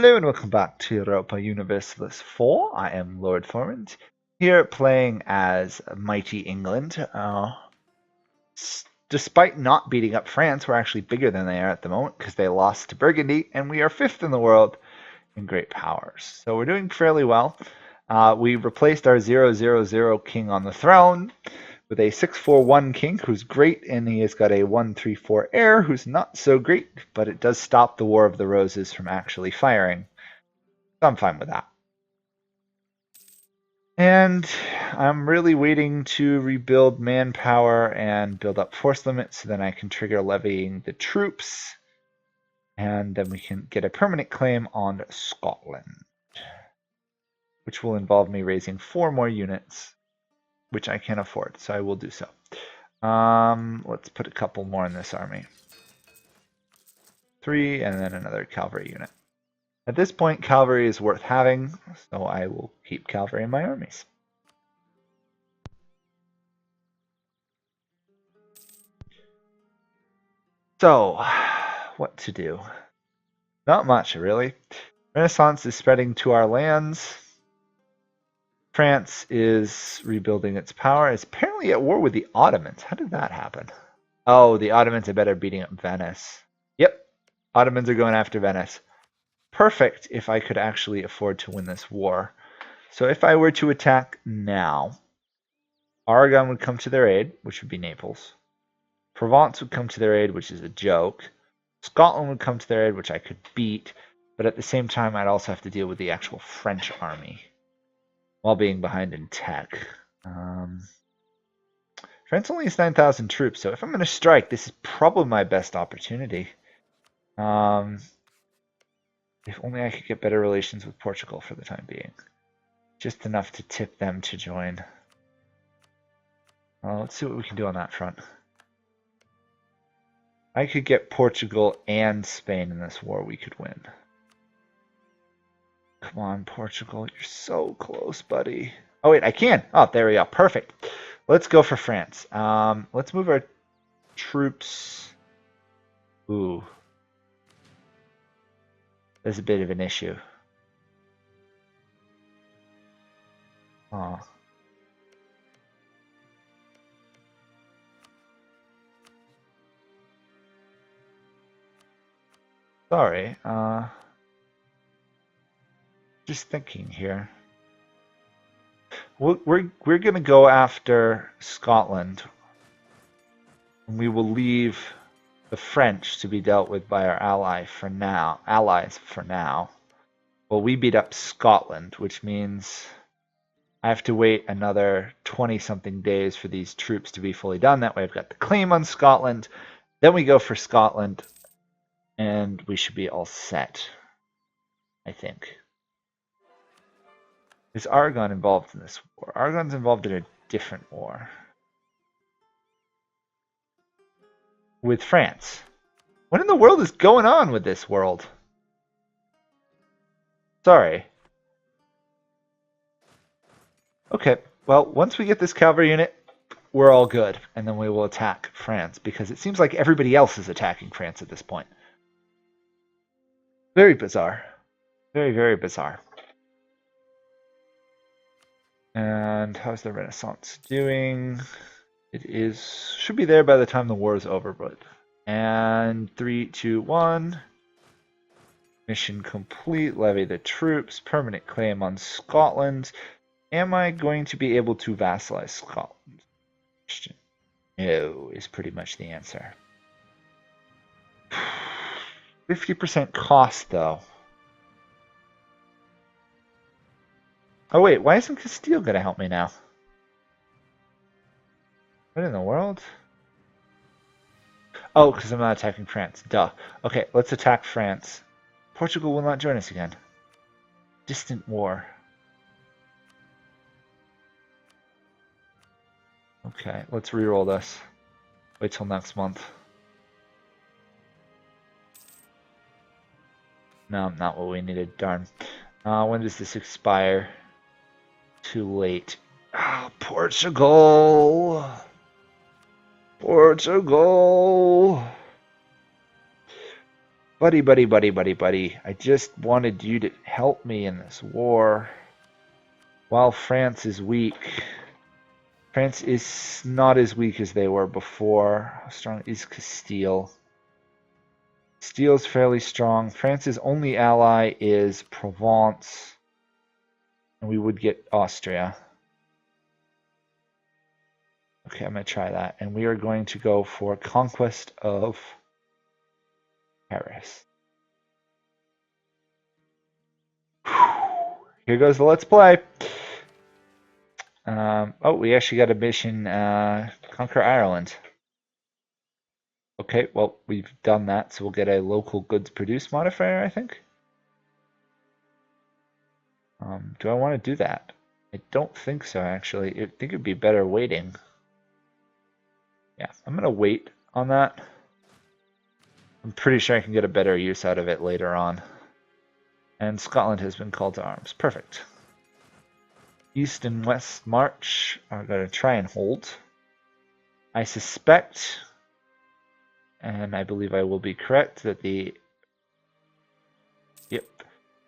Hello and welcome back to Europa Universalis 4. I am Lord Forwind, here playing as mighty England. Despite not beating up France, we're actually bigger than they are at the moment because they lost to Burgundy, and we are 5th in the world in great powers. So we're doing fairly well. We replaced our 000 king on the throne with a 641 king who's great, and he has got a 134 heir who's not so great, but it does stop the War of the Roses from actually firing. So I'm fine with that. And I'm really waiting to rebuild manpower and build up force limits so then I can trigger levying the troops, and then we can get a permanent claim on Scotland, which will involve me raising 4 more units, which I can afford, so I will do so. Let's put a couple more in this army. 3, and then another cavalry unit. At this point, cavalry is worth having, so I will keep cavalry in my armies. So, what to do? Not much, really. Renaissance is spreading to our lands. France is rebuilding its power. It's apparently at war with the Ottomans. How did that happen? Oh, the Ottomans are better beating up Venice. Yep, Ottomans are going after Venice. Perfect if I could actually afford to win this war. So if I were to attack now, Aragon would come to their aid, which would be Naples. Provence would come to their aid, which is a joke. Scotland would come to their aid, which I could beat. But at the same time, I'd also have to deal with the actual French army while being behind in tech. France only has 9,000 troops, so if I'm going to strike, this is probably my best opportunity. If only I could get better relations with Portugal for the time being. Just enough to tip them to join. Let's see what we can do on that front. I could get Portugal and Spain in this war. We could win. Come on, Portugal. You're so close, buddy. Oh, wait, I can. Oh, there we go. Perfect. Let's go for France. Let's move our troops. Ooh. There's a bit of an issue. Oh. Sorry. Just thinking here. We're going to go after Scotland. We will leave the French to be dealt with by our allies for now. Well, we beat up Scotland, which means I have to wait another 20-something days for these troops to be fully done. That way I've got the claim on Scotland. Then we go for Scotland, and we should be all set, I think. Is Aragon involved in this war? Aragon's involved in a different war. With France. What in the world is going on with this world? Sorry. Okay, well, once we get this cavalry unit, we're all good. And then we will attack France, because it seems like everybody else is attacking France at this point. Very bizarre. Very, very bizarre. And how's the Renaissance doing? It should be there by the time the war is over, but... And 3, 2, 1. Mission complete. Levy the troops. Permanent claim on Scotland. Am I going to be able to vassalize Scotland? Question. No is pretty much the answer. 50% cost, though. Oh wait, why isn't Castile going to help me now? What in the world? Oh, because I'm not attacking France. Duh. Okay, let's attack France. Portugal will not join us again. Distant war. Okay, let's reroll this. Wait till next month. No, not what we needed. Darn. When does this expire? Too late. Oh, Portugal! Portugal! Buddy, buddy, buddy, buddy, buddy. I just wanted you to help me in this war. While France is weak. France is not as weak as they were before. How strong is Castile? Castile's fairly strong. France's only ally is Provence. And we would get Austria. Okay, I'm going to try that. And we are going to go for conquest of Paris. Here goes the Let's Play. Oh, we actually got a mission, conquer Ireland. Okay, well, we've done that, so we'll get a local goods produced modifier, I think. Do I want to do that? I don't think so, actually. I think it'd be better waiting. Yeah, I'm going to wait on that. I'm pretty sure I can get a better use out of it later on. And Scotland has been called to arms. Perfect. East and West March are going to try and hold. I suspect, and I believe I will be correct, that the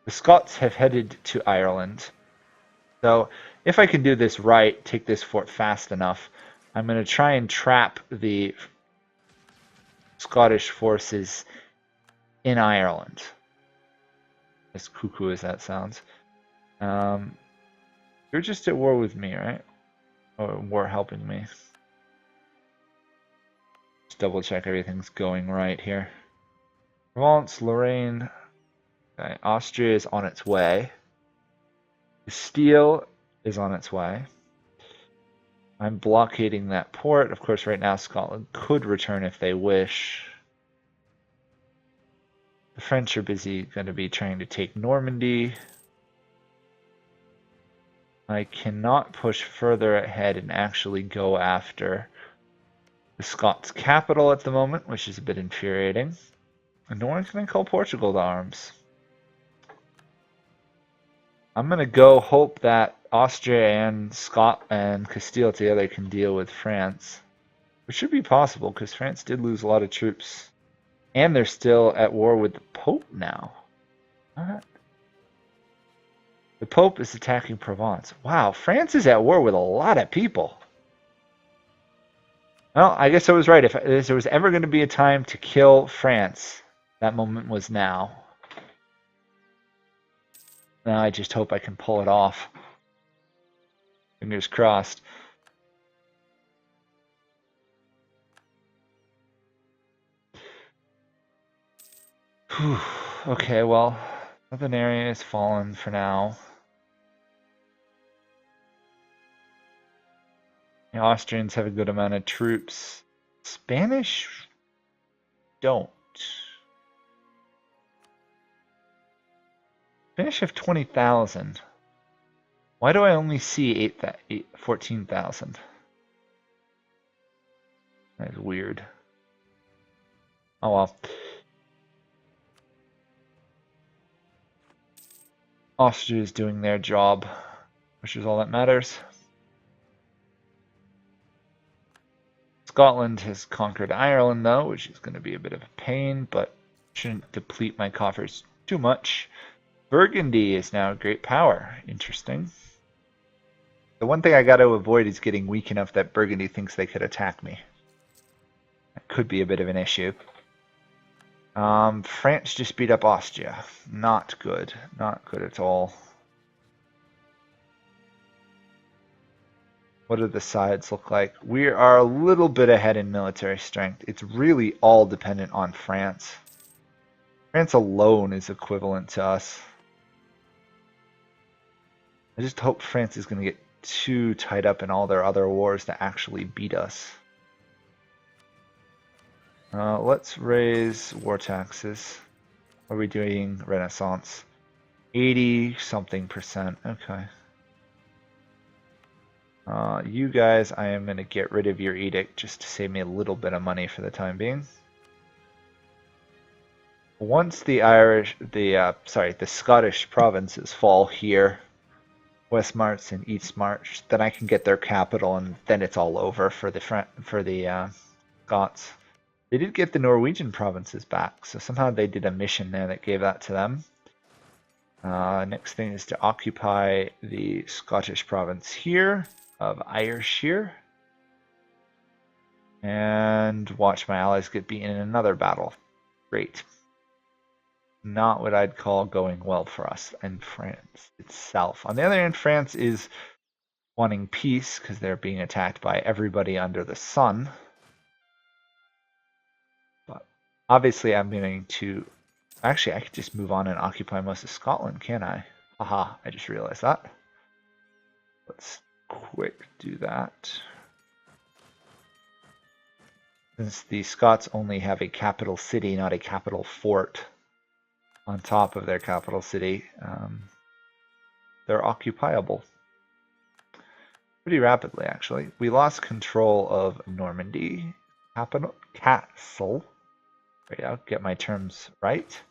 Scots have headed to Ireland. So if I can do this right, take this fort fast enough, I'm going to try and trap the Scottish forces in Ireland. As cuckoo as that sounds. You're just at war with me, right? Or war helping me. Just double check everything's going right here. Provence, Lorraine. Okay, Austria is on its way. Castile is on its way. I'm blockading that port. Of course, right now Scotland could return if they wish. The French are busy going to be trying to take Normandy. I cannot push further ahead and actually go after the Scots capital at the moment, which is a bit infuriating. And nor can I call Portugal to arms. I'm going to go hope that Austria and and Castile together can deal with France. Which should be possible, because France did lose a lot of troops. And they're still at war with the Pope now. Alright. The Pope is attacking Provence. Wow, France is at war with a lot of people. Well, I guess I was right. If there was ever going to be a time to kill France, that moment was now. Now I just hope I can pull it off. Fingers crossed. Whew. Okay, well, southern area is fallen for now. The Austrians have a good amount of troops. Spanish don't. Spanish have 20,000. Why do I only see 14,000? That is weird. Oh well. Austria is doing their job, which is all that matters. Scotland has conquered Ireland, though, which is going to be a bit of a pain, but shouldn't deplete my coffers too much. Burgundy is now a great power. Interesting. The one thing I got to avoid is getting weak enough that Burgundy thinks they could attack me. That could be a bit of an issue. France just beat up Austria. Not good. Not good at all. What do the sides look like? We are a little bit ahead in military strength. It's really all dependent on France. France alone is equivalent to us. I just hope France is going to get too tied up in all their other wars to actually beat us. Let's raise war taxes. What are we doing? Renaissance. 80 something percent. Okay. You guys, I am going to get rid of your edict just to save me a little bit of money for the time being. Once the Scottish provinces fall here, West March and East March, then I can get their capital, and then it's all over for the Scots. They did get the Norwegian provinces back, so somehow they did a mission there that gave that to them. Next thing is to occupy the Scottish province here of Ayrshire. And watch my allies get beaten in another battle. Great. Not what I'd call going well for us in France itself. On the other hand, France is wanting peace because they're being attacked by everybody under the sun. But obviously I'm going to... Actually, I could just move on and occupy most of Scotland, can't I? Haha, I just realized that. Let's quick do that. Since the Scots only have a capital city, not a capital fort, on top of their capital city, they're occupiable. Pretty rapidly, actually. We lost control of Normandy, castle. There you go, get my terms right.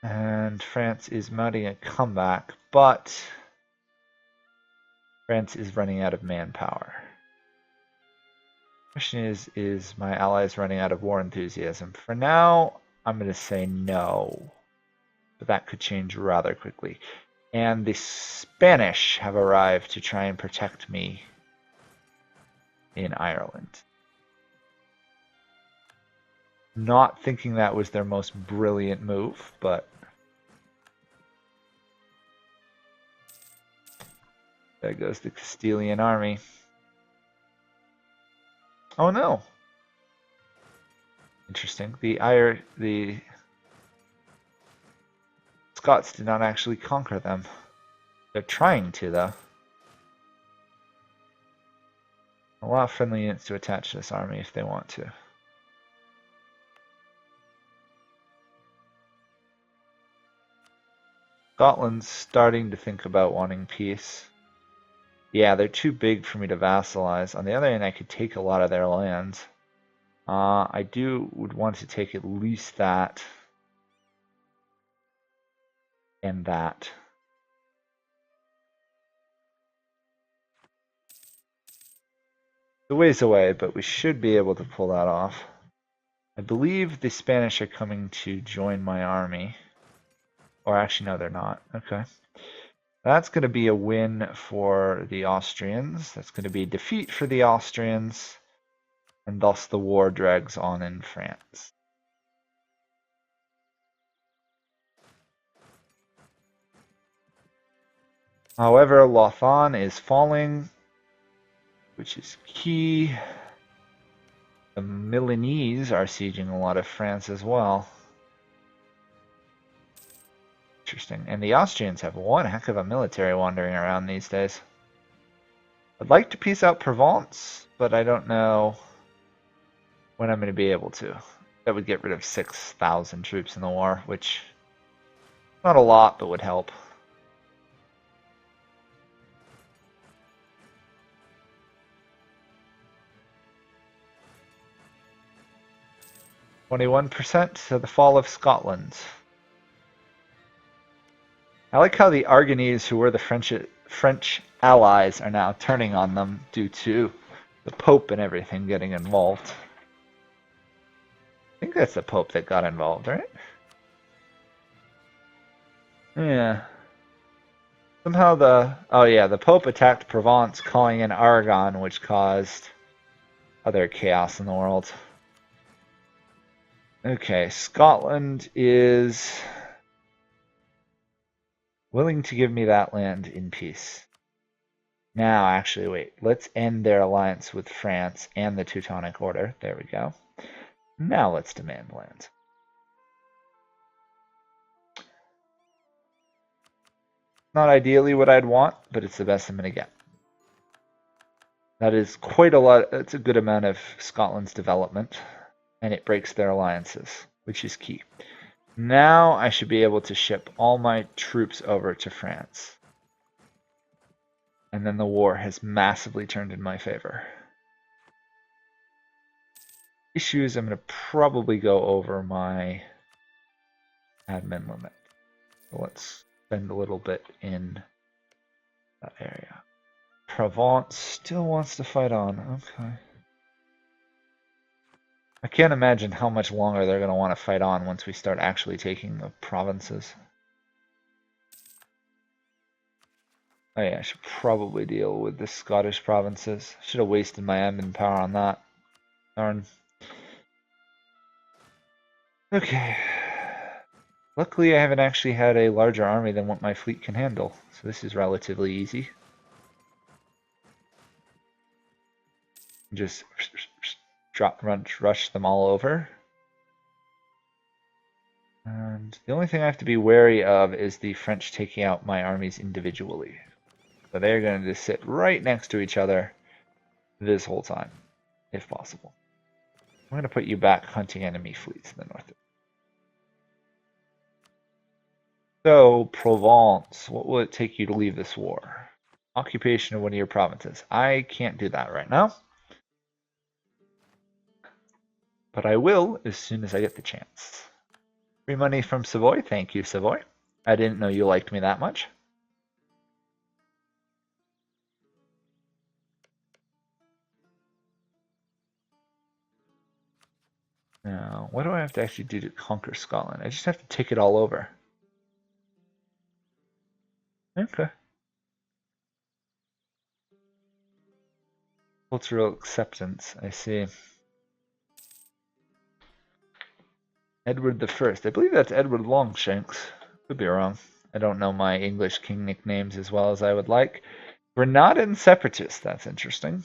And France is mounting a comeback, but France is running out of manpower. Question is my allies running out of war enthusiasm? For now, I'm going to say no, but that could change rather quickly. And the Spanish have arrived to try and protect me in Ireland. Not thinking that was their most brilliant move, but there goes the Castilian army. Oh no! Interesting. The Scots did not actually conquer them. They're trying to, though. Allow friendly units to attach to this army if they want to. Scotland's starting to think about wanting peace. Yeah, they're too big for me to vassalize. On the other hand, I could take a lot of their lands. I would want to take at least that and that. It's a ways away, but we should be able to pull that off. I believe the Spanish are coming to join my army. Or actually, no, they're not. Okay. That's going to be a win for the Austrians. That's going to be a defeat for the Austrians. And thus the war drags on in France. However, Lothan is falling, which is key. The Milanese are sieging a lot of France as well. Interesting. And the Austrians have one heck of a military wandering around these days. I'd like to peace out Provence, but I don't know when I'm going to be able to. That would get rid of 6,000 troops in the war, which not a lot, but would help. %, so the fall of Scotland. I like how the Aragonese, who were the French allies, are now turning on them due to the Pope and everything getting involved. I think that's the Pope that got involved, right? Yeah. Somehow the Pope attacked Provence, calling in Aragon, which caused other chaos in the world. Okay, Scotland is willing to give me that land in peace. Now, actually, wait. Let's end their alliance with France and the Teutonic Order. There we go. Now let's demand land. Not ideally what I'd want, but it's the best I'm going to get. That is quite a lot. That's a good amount of Scotland's development, and it breaks their alliances, which is key. Now I should be able to ship all my troops over to France. And then the war has massively turned in my favor. Issues, I'm going to probably go over my admin limit. So let's spend a little bit in that area. Provence still wants to fight on. Okay. I can't imagine how much longer they're going to want to fight on once we start actually taking the provinces. Oh yeah, I should probably deal with the Scottish provinces. Should have wasted my admin power on that. Darn. Okay. Luckily, I haven't actually had a larger army than what my fleet can handle, so this is relatively easy. Just rush them all over. And the only thing I have to be wary of is the French taking out my armies individually. So they're going to just sit right next to each other this whole time, if possible. I'm going to put you back hunting enemy fleets in the north. So, Provence, what will it take you to leave this war? Occupation of one of your provinces. I can't do that right now. But I will as soon as I get the chance. Free money from Savoy. Thank you, Savoy. I didn't know you liked me that much. Now, what do I have to actually do to conquer Scotland? I just have to take it all over. Okay. Cultural acceptance, I see. Edward the First. I believe that's Edward Longshanks. Could be wrong. I don't know my English king nicknames as well as I would like. Granadan Separatist. That's interesting.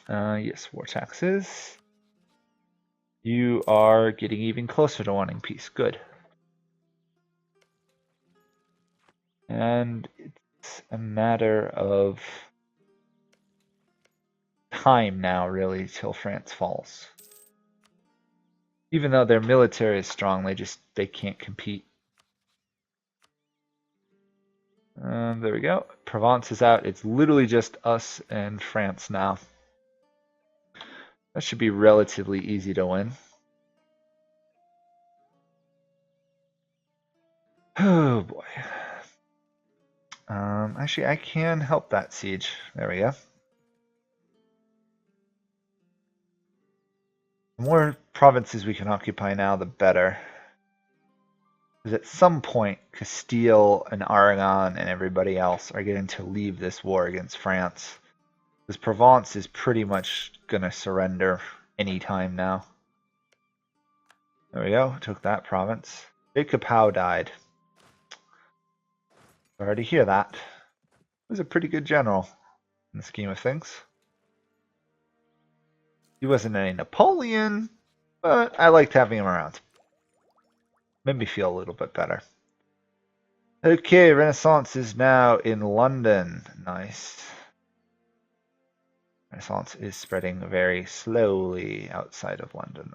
Yes, war taxes. You are getting even closer to wanting peace. Good. And it's a matter of time now, really, till France falls. Even though their military is strong, they can't compete. There we go. Provence is out. It's literally just us and France now. That should be relatively easy to win. Oh boy. Actually, I can help that siege. There we go. The more provinces we can occupy now, the better. Because at some point, Castile and Aragon and everybody else are going to leave this war against France. Because Provence is pretty much going to surrender anytime now. There we go. Took that province. Jacob Howe died. Sorry to hear that. He was a pretty good general in the scheme of things. He wasn't any Napoleon, but I liked having him around. Made me feel a little bit better. Okay, Renaissance is now in London. Nice. Renaissance is spreading very slowly outside of London.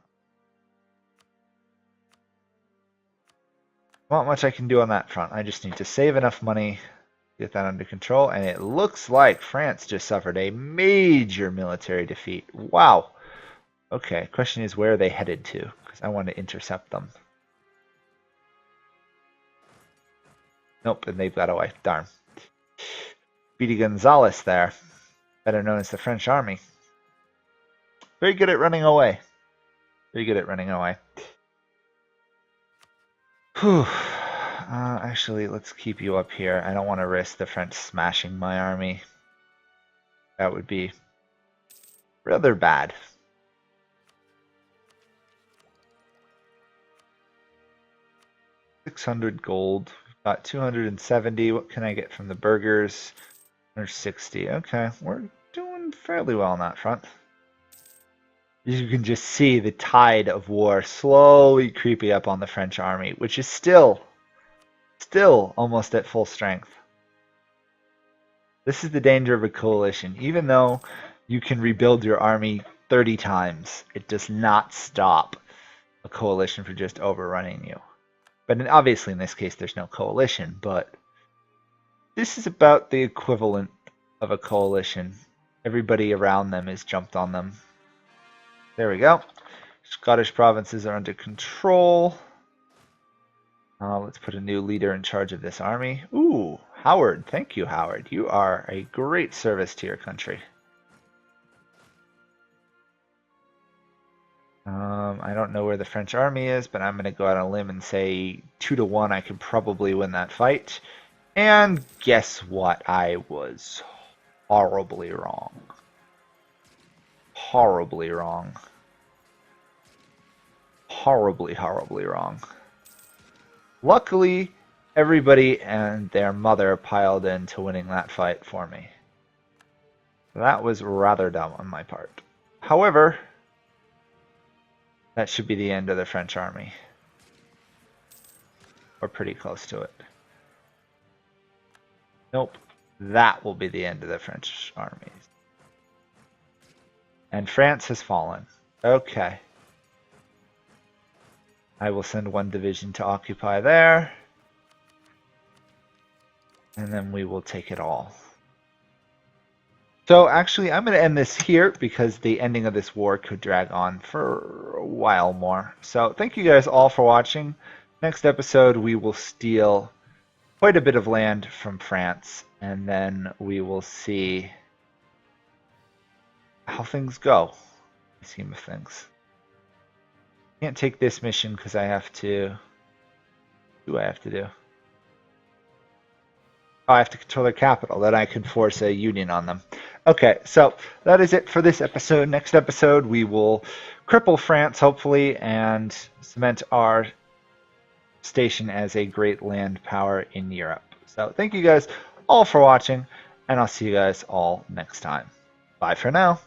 Not much I can do on that front. I just need to save enough money to get that under control. And it looks like France just suffered a major military defeat. Wow. Okay, question is where are they headed to? Because I want to intercept them. Nope, and they've got away. Darn. Speedy Gonzales there. Better known as the French army. Very good at running away. Very good at running away. Whew. Actually, let's keep you up here. I don't want to risk the French smashing my army. That would be rather bad. $600 gold. We've got 270. What can I get from the burghers? 160. Okay, we're doing fairly well on that front. You can just see the tide of war slowly creeping up on the French army, which is still almost at full strength. This is the danger of a coalition. Even though you can rebuild your army 30 times, it does not stop a coalition from just overrunning you. But obviously in this case there's no coalition, but this is about the equivalent of a coalition. Everybody around them has jumped on them. There we go. Scottish provinces are under control. Let's put a new leader in charge of this army. Ooh, Howard. Thank you, Howard. You are a great service to your country. I don't know where the French army is, but I'm going to go out on a limb and say 2-1. I could probably win that fight. And guess what? I was horribly wrong. Horribly wrong. Horribly, horribly wrong. Luckily, everybody and their mother piled into winning that fight for me. That was rather dumb on my part. However, that should be the end of the French army. Or pretty close to it. Nope. That will be the end of the French armies. And France has fallen. Okay. I will send one division to occupy there. And then we will take it all. So actually, I'm going to end this here because the ending of this war could drag on for a while more. So thank you guys all for watching. Next episode, we will steal quite a bit of land from France, and then we will see how things go. The scheme of things. Can't take this mission because I have to. What do I have to do? Oh, I have to control their capital. Then I can force a union on them. Okay, so that is it for this episode. Next episode, we will cripple France, hopefully, and cement our station as a great land power in Europe. So thank you guys all for watching, and I'll see you guys all next time. Bye for now.